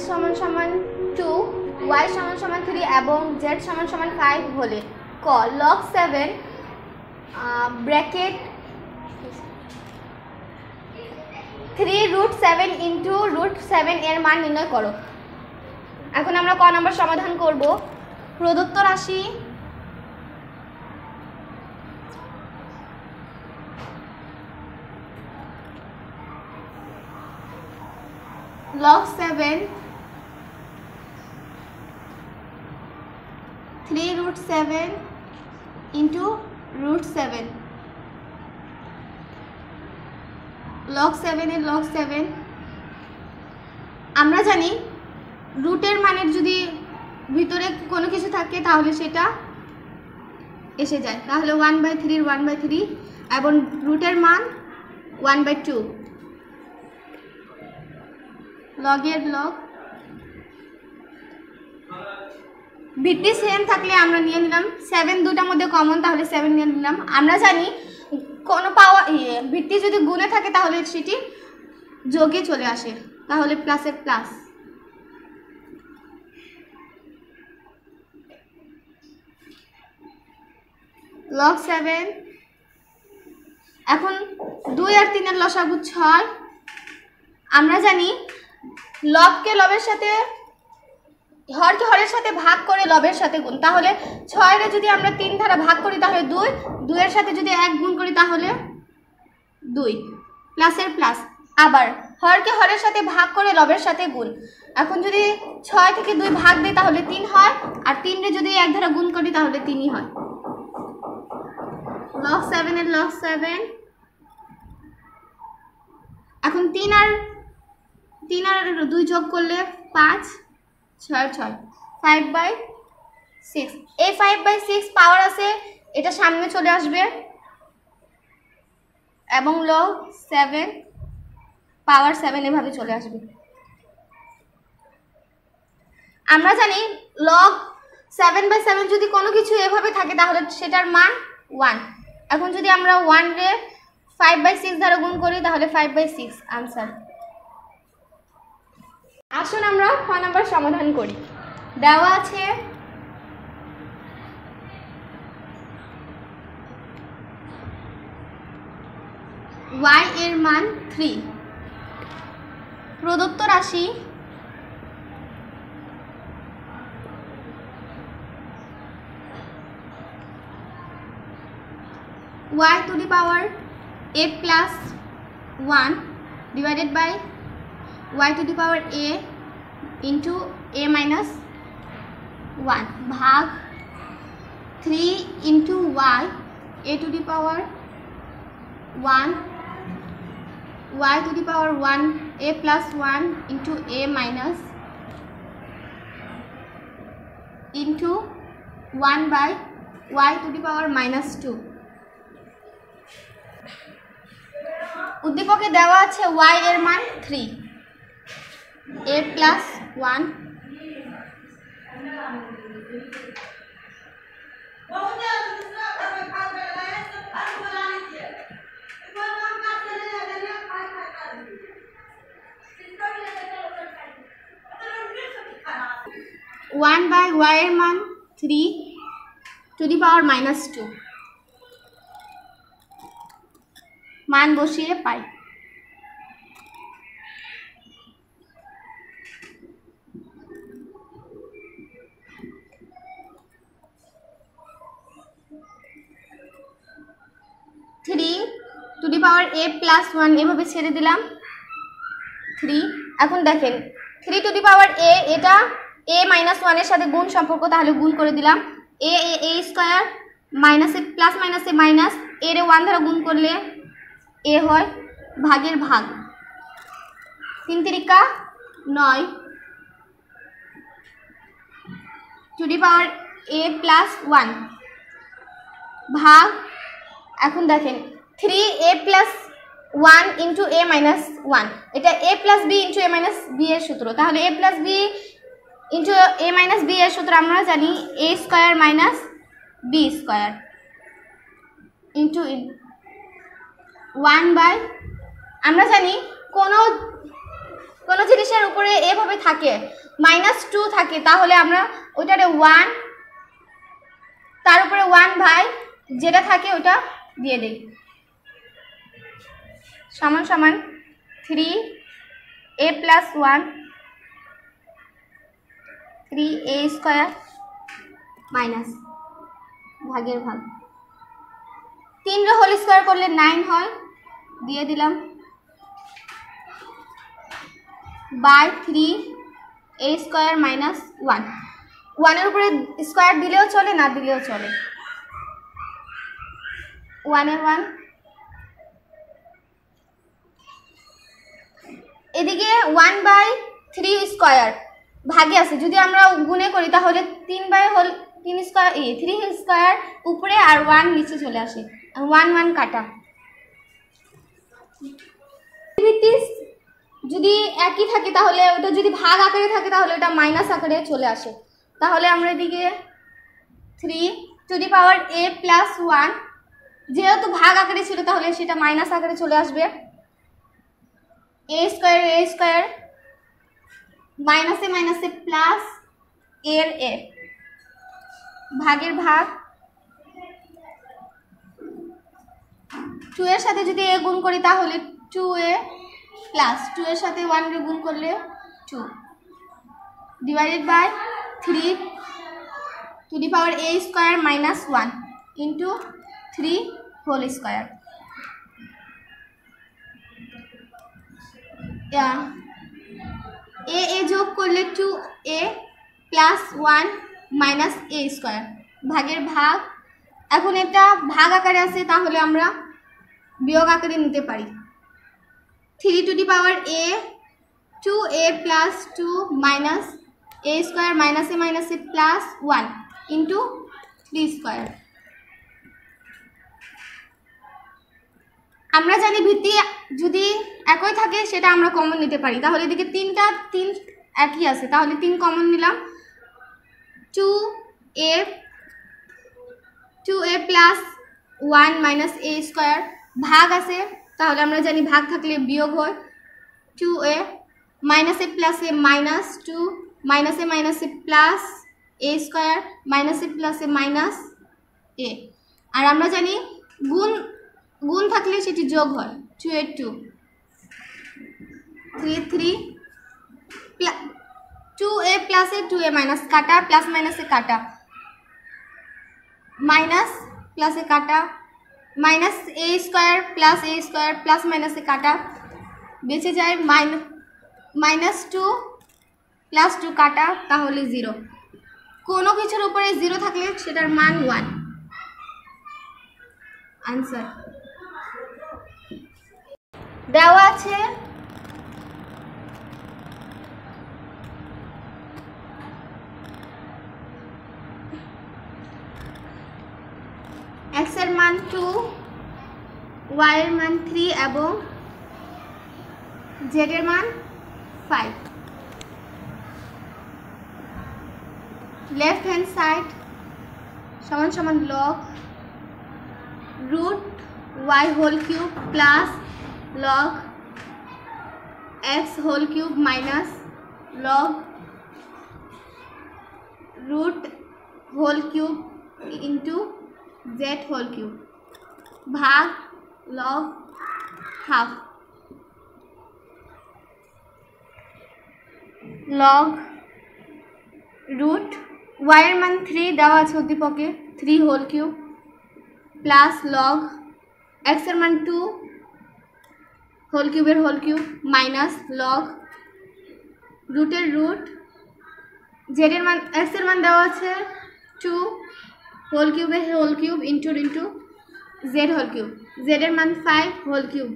সমান সমান 2, y সমান সমান 3 এবং z সমান সমান 5 হলে ক log 7 ব্র্যাকেট 3√7 ইন্টু √7 এর মান নির্ণয় করো। এখন আমরা ক নম্বর সমাধান করব। প্রদত্ত রাশি log 7 3√7 ইন্টু √7 log 7 এর log 7 আমরা জানি রুটের মানের যদি ভিতরে কোনো কিছু থাকে তাহলে সেটা এসে যায়, তাহলে 1/3 1/3 এবং রুটের মান 1/2 লগের লগ। ভিত্তি সেম থাকলে আমরা নিয়ে নিলাম 7, দুটার মধ্যে কমন তাহলে 7 নিয়ে নিলাম। আমরা জানি কোনো পাওয়া ভিত্তি যদি গুণে থাকে তাহলে সেটি যোগে চলে আসে, তাহলে প্লাসের প্লাস। log 7 এখন 2 আর 3 এর লসাগু 6। আমরা জানি লবকে লবের সাথে হরকে হরের সাথে ভাগ করে লবের সাথে গুণ, তাহলে 6 এর যদি আমরা 3 দ্বারা ভাগ করি তাহলে 2, 2 এর সাথে যদি 1 গুণ করি তাহলে 2 প্লাসের প্লাস। আবার হরকে হরের সাথে ভাগ করে লবের সাথে গুণ, এখন যদি 6 থেকে 2 ভাগ দেই তাহলে 3 হয়, আর 3 রে যদি 1 দ্বারা গুণ করি তাহলে 3ই হয়। log 7 এর log 7 এখন 3 আর 2 যোগ করলে 5, 6 6 5/6। এই 5/6 পাওয়ার আছে, এটা সামনে চলে আসবে এবং log 7 পাওয়ার 7 এভাবে চলে আসবে। আমরা জানি log 7/7 যদি কোনো কিছু এভাবে থাকে তাহলে সেটার মান 1। এখন যদি আমরা 1 রে 5/6 দ্বারা গুণ করি তাহলে 5/6 आंसर। আসুন আমরা 6 নম্বর সমাধান করি। দেওয়া আছে y এর মান 3, প্রদত্ত রাশি y to the power a plus 1 divided by y to the power a into a minus 1 भाग 3 into y a to the power 1 y to the power 1 a plus 1 into a minus into 1 by y to the power minus 2। উদ্দীপকে দেওয়া আছে y এর মান 3, a plus 1 1 by y এর মান 3 to the power minus 2 মান বসিয়ে পাই। To the power a plus 1 এভাবে ছেড়ে দিলাম 3। এখন দেখেন 3 টু দি পাওয়ার a, এটা a মাইনাস 1 এর সাথে গুণ সম্পর্ক, তাহলে গুণ করে দিলাম a স্কয়ার মাইনাসে প্লাস মাইনাসে মাইনাস, a রে 1 দ্বারা গুণ করলে a হয়, ভাগের ভাগ 3 3 9 two the power a plus 1 ভাগ। এখন দেখেন 3a plus 1 into a minus 1, এটা a plus b into a minus b এর সূত্র, তাহলে a plus b into a minus b এর সূত্র আমরা জানি a square minus b square into 1 by, আমরা জানি কোনো কোনো জিনিসের উপরে এভাবে থাকে -2 থাকে, তাহলে আমরা ওইটারে 1 তার উপরে 1 ভাই যেটা থাকে ওটা দিয়ে দেই, সমান সমান 3a + 1 3a স্কয়ার মাইনাস ভাগের ভাগ 3 রে হোল স্কয়ার করলে 9 হয়, দিয়ে দিলাম বাই 3a স্কয়ার মাইনাস 1 1 এর উপরে স্কয়ার দিলেও চলে, না দিলেও চলে। 1 এর 1 এদিকে 1/3 স্কয়ার ভাগে আছে, যদি আমরা গুণে করি তাহলে 3 স্কয়ার 3 স্কয়ার উপরে আর 1 নিচে চলে আসে, 1 1 কাটা। যদি একই থাকে তাহলে ওটা যদি ভাগ আকারে থাকে তাহলে এটা মাইনাস আকারে চলে আসে, তাহলে আমরা এদিকে 3a + 1 যেহেতু ভাগ আকারে ছিল তাহলে সেটা মাইনাস আকারে চলে আসবে, a স্কয়ার মাইনাসে মাইনাসে প্লাস এর a ভাগের ভাগ 2 এর সাথে যদি a গুণ করি তাহলে 2a প্লাস 2 এর সাথে 1 রে গুণ করলে 2 divided by 3 to the power a square minus 1 into 3 whole square. a যোগ করলে 2a plus 1 minus a square ভাগের ভাগ। এখন এটা ভাগ আকারে আছে তাহলে আমরা বিয়োগ আকারে নিতে পারি, 3 to the power a 2a plus 2 minus a square মাইনাসে মাইনাসে প্লাস 1 ইন্টু 3 স্কয়ার। আমরা জানি ভিত্তি যদি একই থাকে সেটা আমরা কমন নিতে পারি, তাহলে এদিকে 3 একই আছে তাহলে 3 কমন নিলাম, 2a plus 1 minus a square ভাগ আছে তাহলে আমরা জানি ভাগ থাকলে বিয়োগ হয়, 2a মাইনাসে প্লাসে মাইনাস 2 মাইনাসে মাইনাসে প্লাস a স্কয়ার মাইনাসে প্লাসে মাইনাস a, আর আমরা জানি গুণ থাকলে সেটি যোগ হয়, 2 এর 2 3 2a প্লাসে 2a মাইনাস কাটা প্লাস মাইনাসে কাটা মাইনাস প্লাসে কাটা মাইনাস a স্কয়ার প্লাস মাইনাসে কাটা বেঁচে যায় -2 প্লাস 2 কাটা তাহলে 0, কোনো কিছুর উপরে 0 থাকলে সেটার মান 1। আনসার দেওয়া আছে x এর মান 2, y এর মান 3 এবং z এর মান 5। লেফট হ্যান্ড সাইড সমান সমান log root y whole cube plus log x whole cube minus log root whole cube into z whole cube ভাগ log half log root y এর মান 3 দেওয়া আছে উদ্দীপকে 3 whole cube plus log x এর মান 2 হোল কিউবের হোল কিউব মাইনাস লগ রুটের রুট z এর মান x এর মান দেওয়া আছে 2 হোল কিউবের whole cube into z whole cube z এর মান 5 হোল কিউব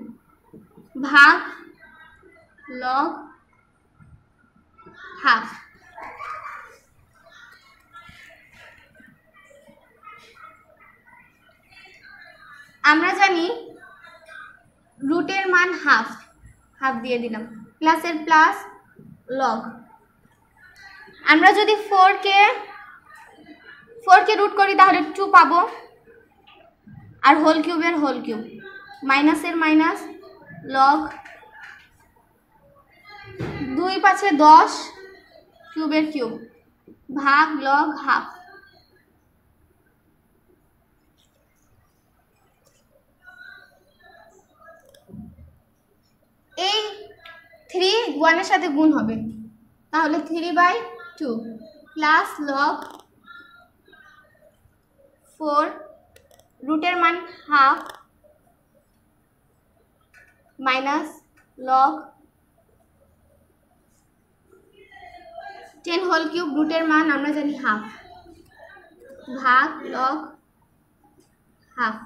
ভাগ লগ হাফ। আমরা জানি রুটের মান হাফ দিয়ে দিলাম প্লাসের প্লাস লগ। আমরা যদি 4 কে রুট করি তাহলে 2 পাবো, আর হোল কিউবের হোল কিউব মাইনাসের মাইনাস লগ 2 5 10 কিউবের কিউব ভাগ লগ হাফ। এই 3 1 এর সাথে গুণ হবে, তাহলে 3/2 প্লাস লগ 4 রুটের মান half minus log 10 whole cube রুটের মান আমরা জানি হাফ ভাগ log half.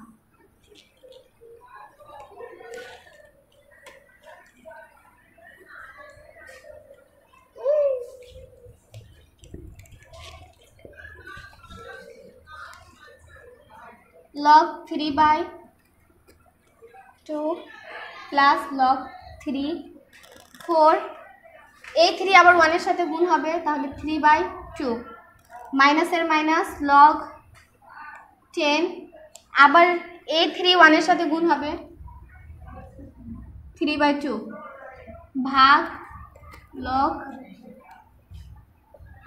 log 3/2 plus log 3 4 এই 3 আবার 1 এর সাথে গুণ হবে, তাহলে 3/2 মাইনাসের মাইনাস log 10 আবার এই 3 1 এর সাথে গুণ হবে 3/2 ভাগ log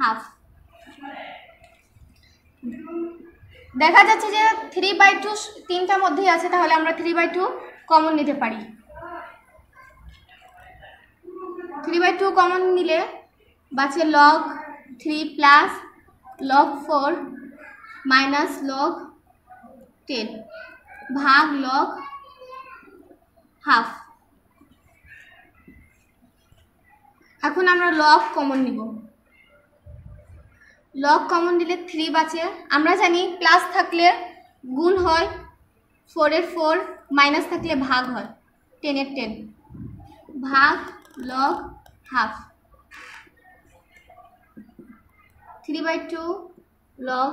হাফ। দেখা যাচ্ছে যে 3/2 তিনটার মধ্যেই আছে, তাহলে আমরা 3/2 কমন নিতে পারি। 3/2 কমন নিলে বাঁচে log 3 plus log 4 minus log 10 ভাগ log হাফ। এখন আমরা log কমন নিব। log কমন দিলে 3 বাঁচে। আমরা জানি প্লাস থাকলে গুণ হয়, 4 এর 4 মাইনাস থাকলে ভাগ হয়, 10 এর 10 ভাগ log হাফ। 3/2 log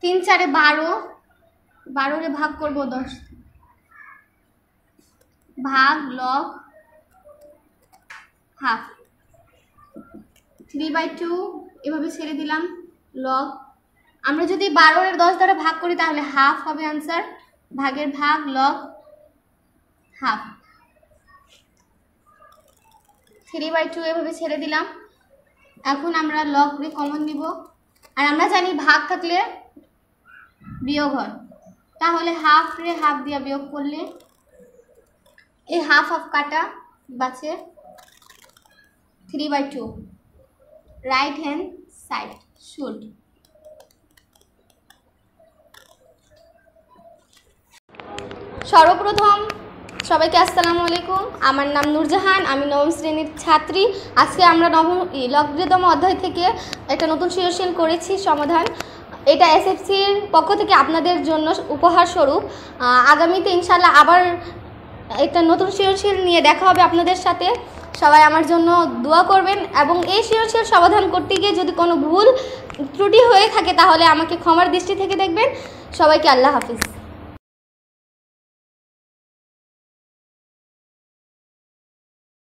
3 4 12 12 রে ভাগ করব 10 ভাগ log হাফ। 3/2 এভাবে ছেড়ে দিলাম log। আমরা যদি 12 এর 10 দ্বারা ভাগ করি তাহলে হাফ হবে आंसर, ভাগের ভাগ log হাফ। 3/2 এভাবে ছেড়ে দিলাম। এখন আমরা log রে কমন নিব, আর আমরা জানি ভাগ থাকলে বিয়োগ হয়, তাহলে হাফ রে হাফ দিয়ে বিয়োগ করলে এই হাফ হাফ কাটা বাঁচে 3/2 রাইট হ্যান্ড সাইড শুড। সর্বপ্রথম সবাইকে আসসালামু আলাইকুম। আমার নাম নূরজাহান, আমি নবম শ্রেণীর ছাত্রী। আজকে আমরা লঘুতম অধ্যায় থেকে একটা নতুন সৃজনশীল করেছি সমাধান। এটা এসএফসির পক্ষ থেকে আপনাদের জন্য উপহার স্বরূপ। আগামীতে ইনশাআল্লাহ আবার একটা নতুন সৃজনশীল নিয়ে দেখা হবে আপনাদের সাথে। সবাই আমার জন্য দোয়া করবেন, এবং এই সৃজনশীল সমাধান করতে গিয়ে যদি কোনো ভুল ত্রুটি হয়ে থাকে তাহলে আমাকে ক্ষমার দৃষ্টি থেকে দেখবেন। সবাইকে আল্লাহ হাফিজ।